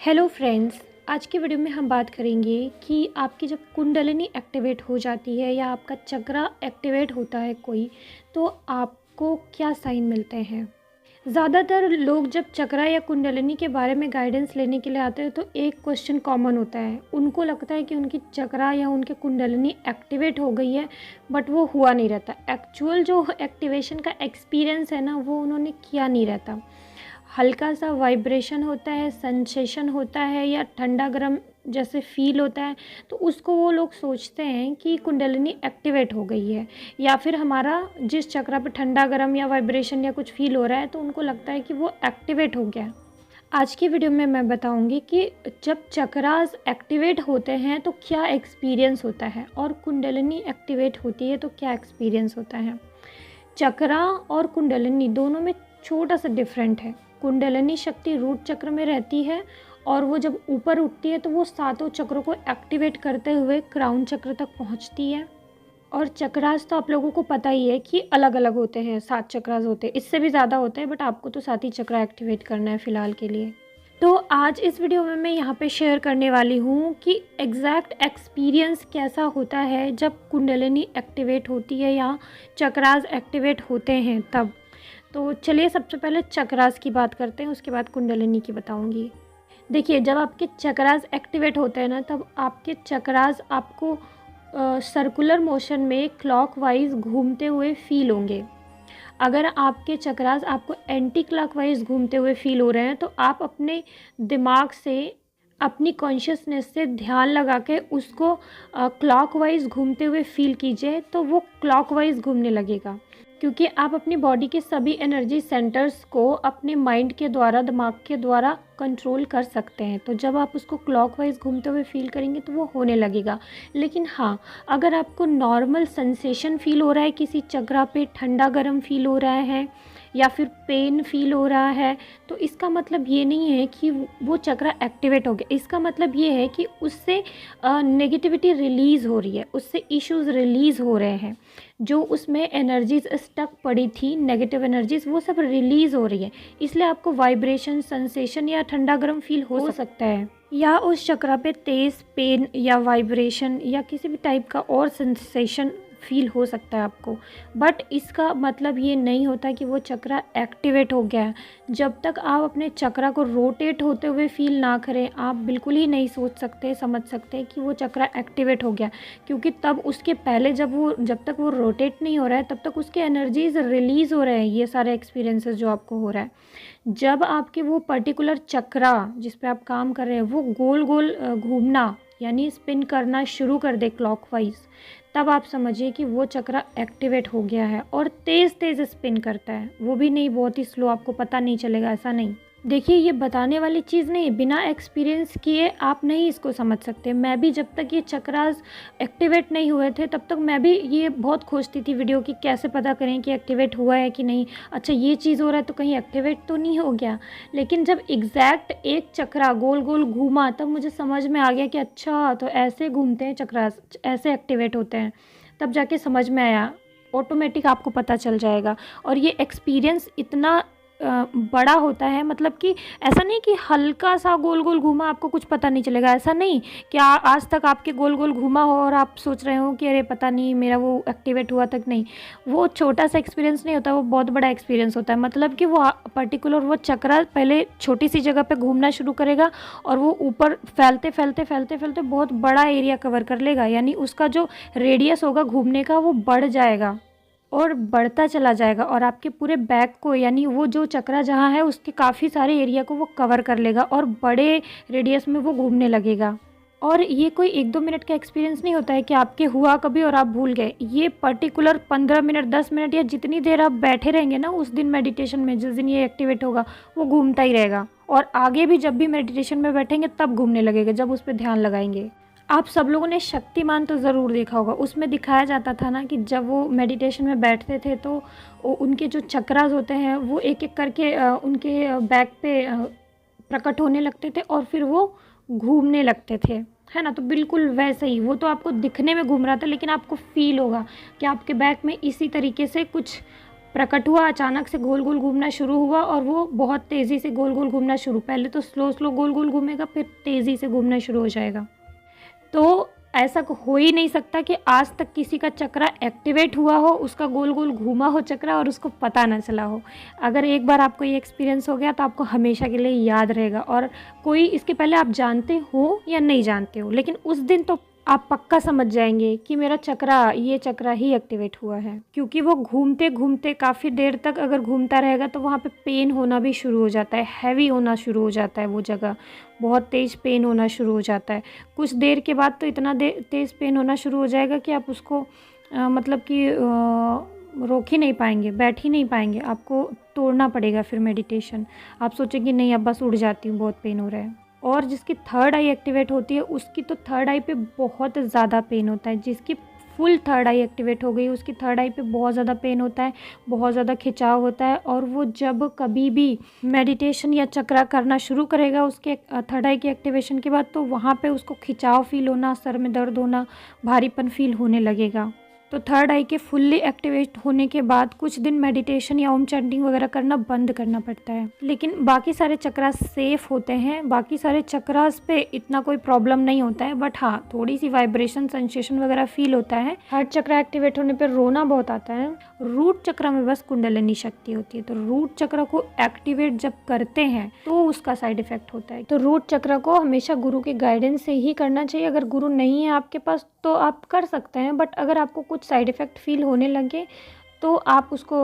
Hello friends, आज की video में हम बात करेंगे कि आपकी जब कुंडलिनी एक्टिवेट हो जाती है या आपका चक्रा एक्टिवेट होता है कोई, तो आपको क्या साइन मिलते हैं। ज़्यादातर लोग जब चक्रा या कुंडलिनी के बारे में गाइडेंस लेने के लिए आते हैं तो एक क्वेश्चन कॉमन होता है। उनको लगता है कि उनकी चक्रा या उनके कुंडलिनी एक्टिवेट हो गई है, बट वो हुआ नहीं रहता। एक्चुअल जो एक्टिवेशन का एक्सपीरियंस है ना, वो उन्होंने किया नहीं रहता। हल्का सा वाइब्रेशन होता है, सेंसेशन होता है या ठंडा गर्म जैसे फील होता है, तो उसको वो लोग सोचते हैं कि कुंडलिनी एक्टिवेट हो गई है। या फिर हमारा जिस चक्रा पे ठंडा गर्म या वाइब्रेशन या कुछ फील हो रहा है, तो उनको लगता है कि वो एक्टिवेट हो गया। आज की वीडियो में मैं बताऊंगी कि जब चक्रास एक्टिवेट होते हैं तो क्या एक्सपीरियंस होता है, और कुंडलिनी एक्टिवेट होती है तो क्या एक्सपीरियंस होता है। चक्रा और कुंडलिनी दोनों में छोटा सा डिफरेंट है। कुंडलिनी शक्ति रूट चक्र में रहती है और वो जब ऊपर उठती है तो वो सातों चक्रों को एक्टिवेट करते हुए क्राउन चक्र तक पहुंचती है। और चक्रास तो आप लोगों को पता ही है कि अलग अलग होते हैं, 7 चक्रास होते हैं, इससे भी ज़्यादा होते हैं, बट आपको तो 7 ही चक्रा एक्टिवेट करना है फ़िलहाल के लिए। तो आज इस वीडियो में मैं यहाँ पे शेयर करने वाली हूँ कि एग्जैक्ट एक्सपीरियंस कैसा होता है जब कुंडलिनी एक्टिवेट होती है या चक्रास एक्टिवेट होते हैं तब। तो चलिए सबसे पहले चक्रास की बात करते हैं, उसके बाद कुंडलिनी की बताऊंगी। देखिए, जब आपके चक्रास एक्टिवेट होते हैं ना, तब आपके चक्रास आपको सर्कुलर मोशन में क्लॉकवाइज घूमते हुए फील होंगे। अगर आपके चक्रास आपको एंटी क्लॉकवाइज घूमते हुए फील हो रहे हैं तो आप अपने दिमाग से, अपनी कॉन्शियसनेस से ध्यान लगा के उसको क्लॉकवाइज घूमते हुए फील कीजिए, तो वो क्लॉकवाइज घूमने लगेगा। क्योंकि आप अपनी बॉडी के सभी एनर्जी सेंटर्स को अपने माइंड के द्वारा, दिमाग के द्वारा कंट्रोल कर सकते हैं। तो जब आप उसको क्लॉकवाइज घूमते हुए फील करेंगे तो वो होने लगेगा। लेकिन हाँ, अगर आपको नॉर्मल सेंसेशन फील हो रहा है, किसी चक्रा पे ठंडा गर्म फील हो रहा है या फिर पेन फील हो रहा है, तो इसका मतलब ये नहीं है कि वो चक्रा एक्टिवेट हो गया। इसका मतलब ये है कि उससे नेगेटिविटी रिलीज़ हो रही है, उससे इश्यूज रिलीज़ हो रहे हैं। जो उसमें एनर्जीज स्टक पड़ी थी, नेगेटिव एनर्जीज, वो सब रिलीज़ हो रही है। इसलिए आपको वाइब्रेशन, सेंसेशन या ठंडा गर्म फील हो सकता है, या उस चक्रा पे तेज़ पेन या वाइब्रेशन या किसी भी टाइप का और सेंसेशन फील हो सकता है आपको। बट इसका मतलब ये नहीं होता कि वो चक्रा एक्टिवेट हो गया है। जब तक आप अपने चक्रा को रोटेट होते हुए फील ना करें, आप बिल्कुल ही नहीं सोच सकते, समझ सकते कि वो चक्रा एक्टिवेट हो गया। क्योंकि तब उसके पहले जब तक वो रोटेट नहीं हो रहा है, तब तक उसके एनर्जीज रिलीज़ हो रहे हैं। ये सारे एक्सपीरियंसेस जो आपको हो रहा है, जब आपके वो पर्टिकुलर चक्रा जिस पे आप काम कर रहे हैं वो गोल गोल घूमना यानी स्पिन करना शुरू कर दे क्लॉकवाइज, तब आप समझिए कि वो चक्रा एक्टिवेट हो गया है। और तेज़ तेज़ स्पिन करता है, वो भी नहीं बहुत ही स्लो, आपको पता नहीं चलेगा, ऐसा नहीं। देखिए, ये बताने वाली चीज़ नहीं, बिना एक्सपीरियंस किए आप नहीं इसको समझ सकते। मैं भी जब तक ये चक्रास एक्टिवेट नहीं हुए थे तब तक मैं भी ये बहुत खोजती थी वीडियो की, कैसे पता करें कि एक्टिवेट हुआ है कि नहीं। अच्छा, ये चीज़ हो रहा है तो कहीं एक्टिवेट तो नहीं हो गया। लेकिन जब एग्जैक्ट एक चक्रा गोल गोल घूमा, तब मुझे समझ में आ गया कि अच्छा, तो ऐसे घूमते हैं चक्रास, ऐसे एक्टिवेट होते हैं। तब जाके समझ में आया, ऑटोमेटिक आपको पता चल जाएगा। और ये एक्सपीरियंस इतना बड़ा होता है, मतलब कि ऐसा नहीं कि हल्का सा गोल गोल घूमा आपको कुछ पता नहीं चलेगा, ऐसा नहीं कि आज तक आपके गोल गोल घूमा हो और आप सोच रहे हो कि अरे पता नहीं मेरा वो एक्टिवेट हुआ तक। नहीं, वो छोटा सा एक्सपीरियंस नहीं होता, वो बहुत बड़ा एक्सपीरियंस होता है। मतलब कि वो पर्टिकुलर वो चक्रा पहले छोटी सी जगह पे घूमना शुरू करेगा और वो ऊपर फैलते फैलते फैलते फैलते बहुत बड़ा एरिया कवर कर लेगा। यानी उसका जो रेडियस होगा घूमने का वो बढ़ जाएगा और बढ़ता चला जाएगा, और आपके पूरे बैक को, यानी वो जो चक्रा जहाँ है उसके काफ़ी सारे एरिया को वो कवर कर लेगा और बड़े रेडियस में वो घूमने लगेगा। और ये कोई 1-2 मिनट का एक्सपीरियंस नहीं होता है कि आपके हुआ कभी और आप भूल गए। ये पर्टिकुलर 15 मिनट, 10 मिनट या जितनी देर आप बैठे रहेंगे ना उस दिन मेडिटेशन में, जिस दिन ये एक्टिवेट होगा, वो घूमता ही रहेगा। और आगे भी जब भी मेडिटेशन में बैठेंगे तब घूमने लगेगा, जब उस पर ध्यान लगाएंगे। आप सब लोगों ने शक्तिमान तो ज़रूर देखा होगा, उसमें दिखाया जाता था ना कि जब वो मेडिटेशन में बैठते थे तो उनके जो चक्रास होते हैं वो एक एक करके उनके बैक पे प्रकट होने लगते थे और फिर वो घूमने लगते थे, है ना। तो बिल्कुल वैसे ही, वो तो आपको दिखने में घूम रहा था लेकिन आपको फील होगा कि आपके बैक में इसी तरीके से कुछ प्रकट हुआ, अचानक से गोल गोल घूमना शुरू हुआ और वो बहुत तेज़ी से गोल गोल घूमना शुरू, पहले तो स्लो स्लो गोल गोल घूमेगा, फिर तेज़ी से घूमना शुरू हो जाएगा। तो ऐसा हो ही नहीं सकता कि आज तक किसी का चक्रा एक्टिवेट हुआ हो, उसका गोल गोल घूमा हो चक्रा और उसको पता ना चला हो। अगर एक बार आपको ये एक्सपीरियंस हो गया तो आपको हमेशा के लिए याद रहेगा, और कोई इसके पहले आप जानते हो या नहीं जानते हो, लेकिन उस दिन तो आप पक्का समझ जाएंगे कि मेरा चक्रा, ये चक्रा ही एक्टिवेट हुआ है। क्योंकि वो घूमते घूमते काफ़ी देर तक अगर घूमता रहेगा तो वहाँ पे पेन होना भी शुरू हो जाता है, हैवी होना शुरू हो जाता है, वो जगह बहुत तेज़ पेन होना शुरू हो जाता है। कुछ देर के बाद तो इतना तेज़ पेन होना शुरू हो जाएगा कि आप उसको मतलब कि रोक ही नहीं पाएंगे, बैठ ही नहीं पाएंगे, आपको तोड़ना पड़ेगा फिर मेडिटेशन। आप सोचेंगे नहीं अब बस उठ जाती हूँ, बहुत पेन हो रहा है। और जिसकी थर्ड आई एक्टिवेट होती है उसकी तो थर्ड आई पे बहुत ज़्यादा पेन होता है। जिसकी फुल थर्ड आई एक्टिवेट हो गई उसकी थर्ड आई पे बहुत ज़्यादा पेन होता है, बहुत ज़्यादा खिंचाव होता है। और वो जब कभी भी मेडिटेशन या चक्रा करना शुरू करेगा उसके थर्ड आई के एक्टिवेशन के बाद, तो वहाँ पे उसको खिंचाव फील होना, सर में दर्द होना, भारीपन फील होने लगेगा। तो थर्ड आई के फुल्ली एक्टिवेट होने के बाद कुछ दिन मेडिटेशन या ओम चैंटिंग वगैरह करना बंद करना पड़ता है। लेकिन बाकी सारे चक्रास सेफ होते हैं, बाकी सारे चक्रास पे इतना कोई प्रॉब्लम नहीं होता है। बट हाँ, थोड़ी सी वाइब्रेशन सेंसेशन वगैरह फील होता है। हार्ट चक्रा एक्टिवेट होने पर रोना बहुत आता है। रूट चक्रा में बस कुंडलिनी शक्ति होती है। तो रूट चक्र को एक्टिवेट जब करते हैं तो उसका साइड इफेक्ट होता है। तो रूट चक्र को हमेशा गुरु के गाइडेंस से ही करना चाहिए। अगर गुरु नहीं है आपके पास तो आप कर सकते हैं, बट अगर आपको कुछ साइड इफ़ेक्ट फील होने लगे तो आप उसको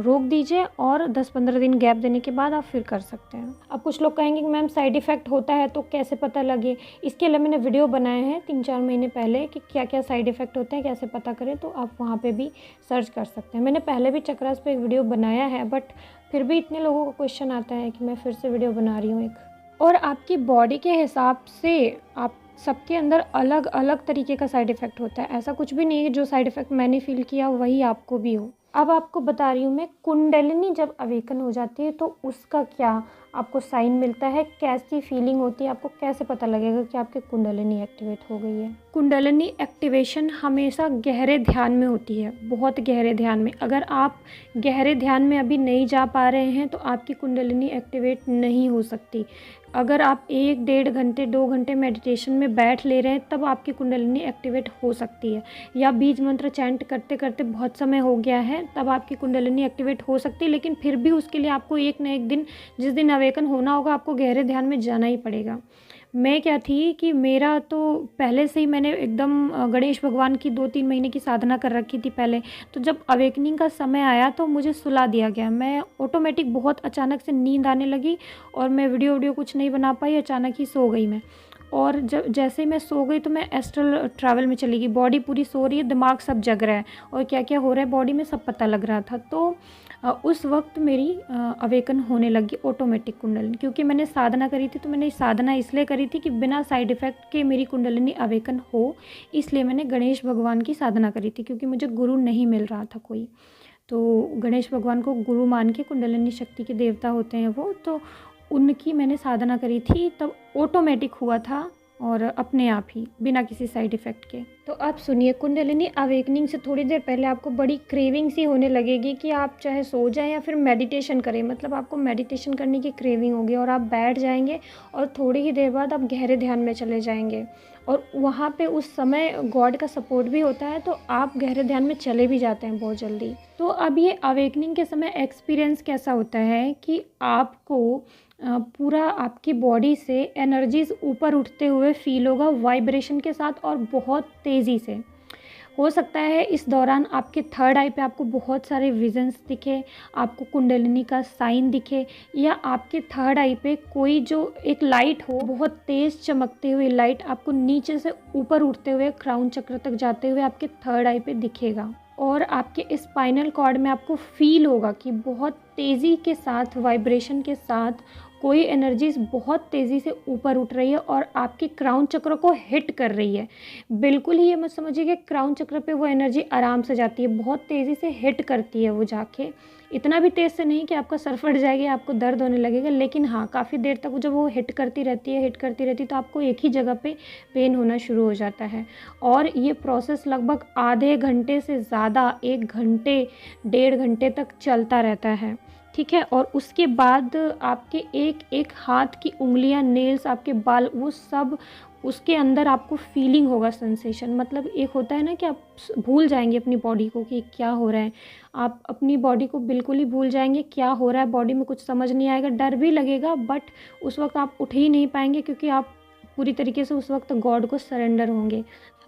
रोक दीजिए और 10-15 दिन गैप देने के बाद आप फिर कर सकते हैं। अब कुछ लोग कहेंगे कि मैम साइड इफ़ेक्ट होता है तो कैसे पता लगे। इसके लिए मैंने वीडियो बनाए हैं 3-4 महीने पहले कि क्या क्या साइड इफ़ेक्ट होते हैं, कैसे पता करें, तो आप वहाँ पे भी सर्च कर सकते हैं। मैंने पहले भी चक्रास पे एक वीडियो बनाया है, बट फिर भी इतने लोगों का क्वेश्चन आता है कि मैं फिर से वीडियो बना रही हूँ एक। और आपकी बॉडी के हिसाब से आप सबके अंदर अलग अलग तरीके का साइड इफ़ेक्ट होता है। ऐसा कुछ भी नहीं है जो साइड इफ़ेक्ट मैंने फील किया वही आपको भी हो। अब आपको बता रही हूँ मैं, कुंडलिनी जब अवेकन हो जाती है तो उसका क्या आपको साइन मिलता है, कैसी फीलिंग होती है, आपको कैसे पता लगेगा कि आपकी कुंडलिनी एक्टिवेट हो गई है। कुंडलिनी एक्टिवेशन हमेशा गहरे ध्यान में होती है, बहुत गहरे ध्यान में। अगर आप गहरे ध्यान में अभी नहीं जा पा रहे हैं तो आपकी कुंडलिनी एक्टिवेट नहीं हो सकती। अगर आप 1-1.5 घंटे 2 घंटे मेडिटेशन में बैठ ले रहे हैं तब आपकी कुंडलिनी एक्टिवेट हो सकती है। या बीज मंत्र चैंट करते करते बहुत समय हो गया है तब आपकी कुंडलिनी एक्टिवेट हो सकती है। लेकिन फिर भी उसके लिए आपको एक न एक दिन, जिस दिन अवेकन होना होगा, आपको गहरे ध्यान में जाना ही पड़ेगा। मैं क्या थी कि मेरा तो पहले से ही मैंने एकदम गणेश भगवान की 2-3 महीने की साधना कर रखी थी पहले। तो जब अवेकनिंग का समय आया तो मुझे सुला दिया गया। मैं ऑटोमेटिक बहुत अचानक से नींद आने लगी और मैं वीडियो कुछ नहीं बना पाई, अचानक ही सो गई मैं। और जब जैसे ही मैं सो गई तो मैं एस्ट्रल ट्रैवल में चली गई। बॉडी पूरी सो रही है, दिमाग सब जग रहा है और क्या क्या हो रहा है बॉडी में सब पता लग रहा था। तो उस वक्त मेरी अवेकन होने लगी ऑटोमेटिक कुंडलिनी। क्योंकि मैंने साधना करी थी, तो मैंने साधना इसलिए करी थी कि बिना साइड इफ़ेक्ट के मेरी कुंडलिनी अवेकन हो, इसलिए मैंने गणेश भगवान की साधना करी थी। क्योंकि मुझे गुरु नहीं मिल रहा था कोई, तो गणेश भगवान को गुरु मान के, कुंडलिनी शक्ति के देवता होते हैं वो, तो उनकी मैंने साधना करी थी। तब ऑटोमेटिक हुआ था और अपने आप ही, बिना किसी साइड इफ़ेक्ट के। तो आप सुनिए, कुंडलिनी अवेकनिंग से थोड़ी देर पहले आपको बड़ी क्रेविंग सी होने लगेगी कि आप चाहे सो जाएं या फिर मेडिटेशन करें। मतलब आपको मेडिटेशन करने की क्रेविंग होगी और आप बैठ जाएंगे और थोड़ी ही देर बाद आप गहरे ध्यान में चले जाएंगे। और वहाँ पे उस समय गॉड का सपोर्ट भी होता है, तो आप गहरे ध्यान में चले भी जाते हैं बहुत जल्दी। तो अब ये अवेकनिंग के समय एक्सपीरियंस कैसा होता है कि आपको पूरा आपकी बॉडी से एनर्जीज़ ऊपर उठते हुए फील होगा, वाइब्रेशन के साथ और बहुत तेज़ी से। हो सकता है इस दौरान आपके थर्ड आई पे आपको बहुत सारे विजन्स दिखे, आपको कुंडलिनी का साइन दिखे, या आपके थर्ड आई पे कोई जो एक लाइट हो, बहुत तेज़ चमकते हुए लाइट आपको नीचे से ऊपर उठते हुए क्राउन चक्र तक जाते हुए आपके थर्ड आई पे दिखेगा। और आपके स्पाइनल कॉर्ड में आपको फील होगा कि बहुत तेज़ी के साथ, वाइब्रेशन के साथ कोई एनर्जीज़ बहुत तेज़ी से ऊपर उठ रही है और आपके क्राउन चक्र को हिट कर रही है। बिल्कुल ही ये मत समझिए कि क्राउन चक्र पे वो एनर्जी आराम से जाती है, बहुत तेज़ी से हिट करती है वो जाके। इतना भी तेज़ से नहीं कि आपका सर फट जाएगा, आपको दर्द होने लगेगा, लेकिन हाँ, काफ़ी देर तक जब वो हिट करती रहती है तो आपको एक ही जगह पे पेन होना शुरू हो जाता है। और ये प्रोसेस लगभग आधे घंटे से ज़्यादा, 1 घंटे, 1.5 घंटे तक चलता रहता है, ठीक है। और उसके बाद आपके एक-एक हाथ की उँगलियाँ, नेल्स, आपके बाल, वो सब उसके अंदर आपको फ़ीलिंग होगा, सेंसेशन। मतलब एक होता है ना कि आप भूल जाएँगे अपनी बॉडी को कि क्या हो रहा है। आप अपनी बॉडी को बिल्कुल ही भूल जाएँगे, क्या हो रहा है बॉडी में कुछ समझ नहीं आएगा, डर भी लगेगा, बट उस वक़्त आप उठ ही नहीं पाएँगे क्योंकि आप पूरी तरीके से उस वक़्त गॉड को सरेंडर होंगे।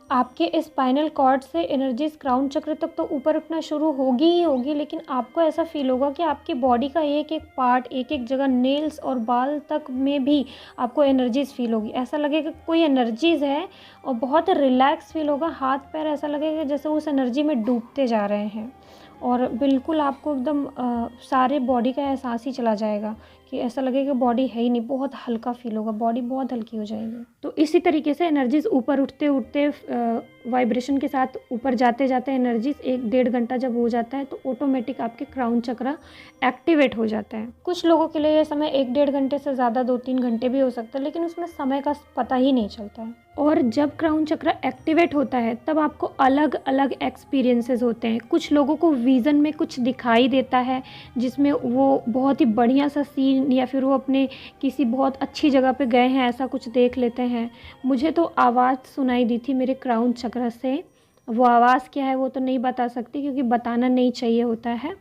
आपके स्पाइनल कॉर्ड से एनर्जीज़ क्राउन चक्र तक तो ऊपर उठना शुरू होगी ही होगी, लेकिन आपको ऐसा फ़ील होगा कि आपकी बॉडी का एक-एक पार्ट, एक-एक जगह, नेल्स और बाल तक में भी आपको एनर्जीज़ फ़ील होगी। ऐसा लगेगा कोई एनर्जीज़ है और बहुत रिलैक्स फ़ील होगा, हाथ-पैर ऐसा लगेगा जैसे उस एनर्जी में डूबते जा रहे हैं। और बिल्कुल आपको एकदम सारे बॉडी का एहसास ही चला जाएगा कि ऐसा लगेगा बॉडी है ही नहीं, बहुत हल्का फ़ील होगा, बॉडी बहुत हल्की हो जाएगी। तो इसी तरीके से एनर्जीज़ ऊपर उठते-उठते वाइब्रेशन के साथ ऊपर जाते-जाते एनर्जीज़ 1-1.5 घंटा जब हो जाता है तो ऑटोमेटिक आपके क्राउन चक्रा एक्टिवेट हो जाता है। कुछ लोगों के लिए ये समय 1-1.5 घंटे से ज़्यादा 2-3 घंटे भी हो सकता है, लेकिन उसमें समय का पता ही नहीं चलता है। और जब क्राउन चक्र एक्टिवेट होता है तब आपको अलग-अलग एक्सपीरियंसेस होते हैं। कुछ लोगों को विज़न में कुछ दिखाई देता है जिसमें वो बहुत ही बढ़िया सा सीन, या फिर वो अपने किसी बहुत अच्छी जगह पे गए हैं, ऐसा कुछ देख लेते हैं। मुझे तो आवाज़ सुनाई दी थी मेरे क्राउन चक्र से। वो आवाज़ क्या है वो तो नहीं बता सकती क्योंकि बताना नहीं चाहिए होता है,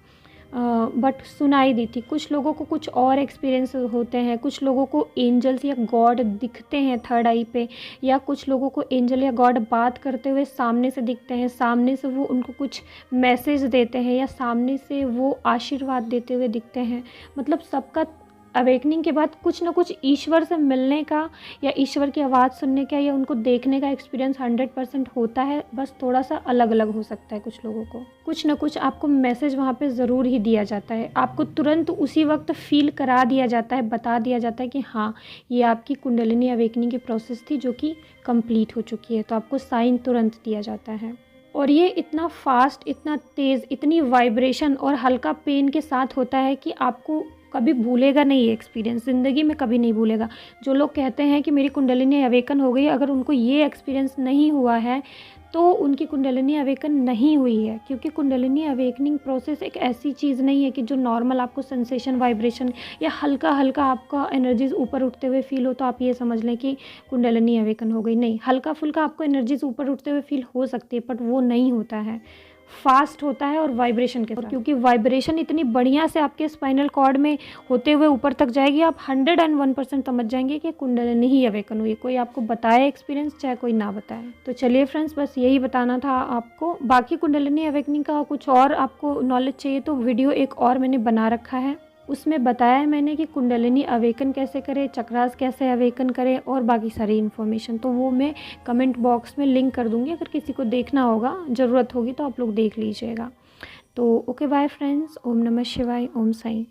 बट सुनाई दी थी। कुछ लोगों को कुछ और एक्सपीरियंस होते हैं, कुछ लोगों को एंजल्स या गॉड दिखते हैं थर्ड आई पे, या कुछ लोगों को एंजल या गॉड बात करते हुए सामने से दिखते हैं, सामने से वो उनको कुछ मैसेज देते हैं, या सामने से वो आशीर्वाद देते हुए दिखते हैं। मतलब सबका अवेकनिंग के बाद कुछ ना कुछ ईश्वर से मिलने का या ईश्वर की आवाज़ सुनने का या उनको देखने का एक्सपीरियंस 100% होता है, बस थोड़ा सा अलग अलग हो सकता है कुछ लोगों को। कुछ ना कुछ आपको मैसेज वहाँ पे ज़रूर ही दिया जाता है, आपको तुरंत उसी वक्त फील करा दिया जाता है, बता दिया जाता है कि हाँ, ये आपकी कुंडलिनी अवेकनिंग की प्रोसेस थी जो कि कंप्लीट हो चुकी है, तो आपको साइन तुरंत दिया जाता है। और ये इतना फास्ट, इतना तेज़, इतनी वाइब्रेशन और हल्का पेन के साथ होता है कि आपको कभी भूलेगा नहीं ये एक्सपीरियंस, ज़िंदगी में कभी नहीं भूलेगा। जो लोग कहते हैं कि मेरी कुंडलिनी अवेकन हो गई, अगर उनको ये एक्सपीरियंस नहीं हुआ है तो उनकी कुंडलिनी अवेकन नहीं हुई है, क्योंकि कुंडलिनी अवेकनिंग प्रोसेस एक ऐसी चीज़ नहीं है कि जो नॉर्मल आपको सेंसेशन, वाइब्रेशन या हल्का हल्का आपका एनर्जीज़ ऊपर उठते हुए फील हो तो आप ये समझ लें कि कुंडलिनी अवेकन हो गई। नहीं, हल्का फुल्का आपको एनर्जीज़ ऊपर उठते हुए फील हो सकती है, बट वो नहीं होता है, फास्ट होता है और वाइब्रेशन के साथ। क्योंकि वाइब्रेशन इतनी बढ़िया से आपके स्पाइनल कॉर्ड में होते हुए ऊपर तक जाएगी, आप 101% समझ जाएंगे कि कुंडलिनी ही अवेकन हुई, कोई आपको बताए एक्सपीरियंस चाहे कोई ना बताए। तो चलिए फ्रेंड्स, बस यही बताना था आपको। बाकी कुंडलिनी अवेकनिंग का कुछ और आपको नॉलेज चाहिए तो वीडियो एक और मैंने बना रखा है, उसमें बताया है मैंने कि कुंडलिनी अवेकन कैसे करें, चक्रास कैसे अवेकन करें और बाकी सारी इन्फॉर्मेशन, तो वो मैं कमेंट बॉक्स में लिंक कर दूँगी, अगर किसी को देखना होगा, ज़रूरत होगी तो आप लोग देख लीजिएगा। तो ओके, बाय फ्रेंड्स, ओम नमः शिवाय, ओम साईं।